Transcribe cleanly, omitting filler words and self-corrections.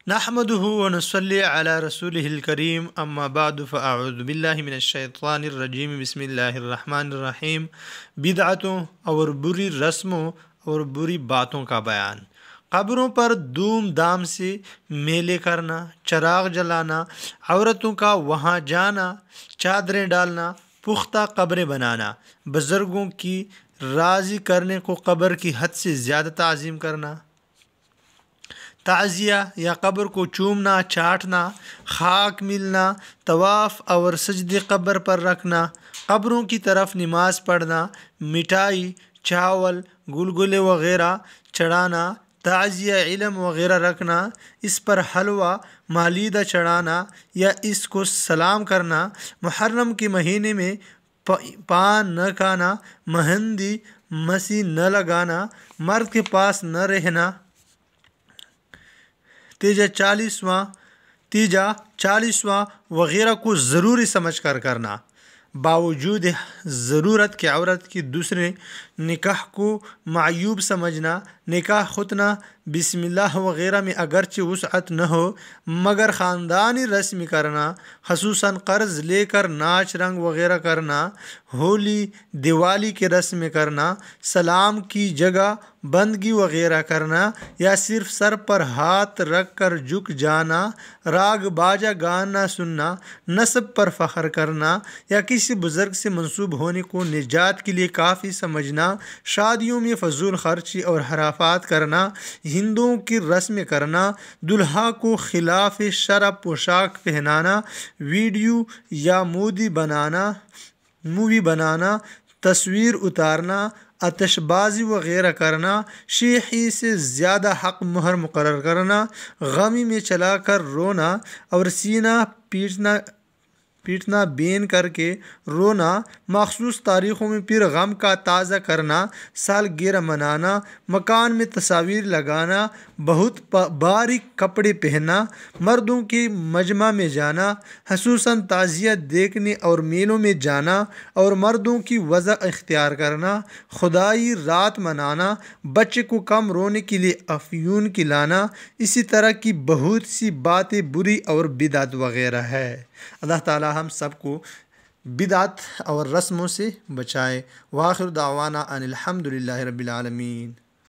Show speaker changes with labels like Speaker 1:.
Speaker 1: نحمده ونصلي على رسوله الكريم اما بعد فاعوذ باللہ من الشیطان الرجیم بسم اللہ الرحمن الرحیم۔ بدعتوں اور بری رسموں اور بری باتوں کا بیان۔ قبروں پر دھوم دھام سے میلے کرنا، چراغ جلانا، عورتوں کا وہاں جانا، چادریں ڈالنا، پختہ قبریں بنانا، بزرگوں کی راضی کرنے کو قبر کی حد سے زیادہ تعظیم کرنا، تعزیہ یا قبر کو چومنا، چاٹنا، خاک ملنا، طواف اور سجدے قبر پر رکھنا، قبروں کی طرف نماز پڑھنا، مٹھائی، چاول، گلگلے وغیرہ چڑھانا، تعزیہ علم وغیرہ رکھنا، اس پر حلوہ مالیدہ چڑھانا یا اس کو سلام کرنا، محرم کے مہینے میں پان نہ کھانا، مہندی مسیح نہ لگانا، مرد کے پاس نہ رہنا، تیجا چالیسواں وغیرہ کو ضروری سمجھ کر کرنا، باوجود ضرورت کہ عورت کی دوسرے نکاح کو معیوب سمجھنا، نکاح ختنہ، بسم اللہ وغیرہ میں اگرچہ وسعت نہ ہو مگر خاندانی رسم کرنا، خصوصاً قرض لے کر ناچ رنگ وغیرہ کرنا، ہولی دیوالی کے رسم کرنا، سلام کی جگہ بندگی وغیرہ کرنا یا صرف سر پر ہاتھ رکھ کر جھک جانا، راگ باجا گانا سننا، نسب پر فخر کرنا یا کسی بزرگ سے منسوب ہونے کو نجات کے لیے کافی سمجھنا، شادیوں میں فضول خرچی اور حرافات کرنا، ہندوؤں کی رسم کرنا، دلہا کو خلاف شرع پوشاک پہنانا، ویڈیو یا مووی بنانا، تصویر اتارنا، آتش بازی وغیرہ کرنا، شیخی سے زیادہ حق مہر مقرر کرنا، غمی میں چلا کر رونا اور سینہ پیٹنا بین کر کے رونا، مخصوص تاریخوں میں پھر غم کا تازہ کرنا، سالگرہ منانا، مکان میں تصاویر لگانا، بہت باریک کپڑے پہننا، مردوں کے مجمع میں جانا، خصوصاً تعزیہ دیکھنے اور میلوں میں جانا اور مردوں کی وضع اختیار کرنا، خدائی رات منانا، بچے کو کم رونے کے لیے افیون کھلانا، اسی طرح کی بہت سی باتیں بری اور بدعت وغیرہ ہے۔ اللہ تعالی ہم سب کو بدعت اور رسموں سے بچائے۔ وآخر دعوانا ان الحمد للہ رب العالمین۔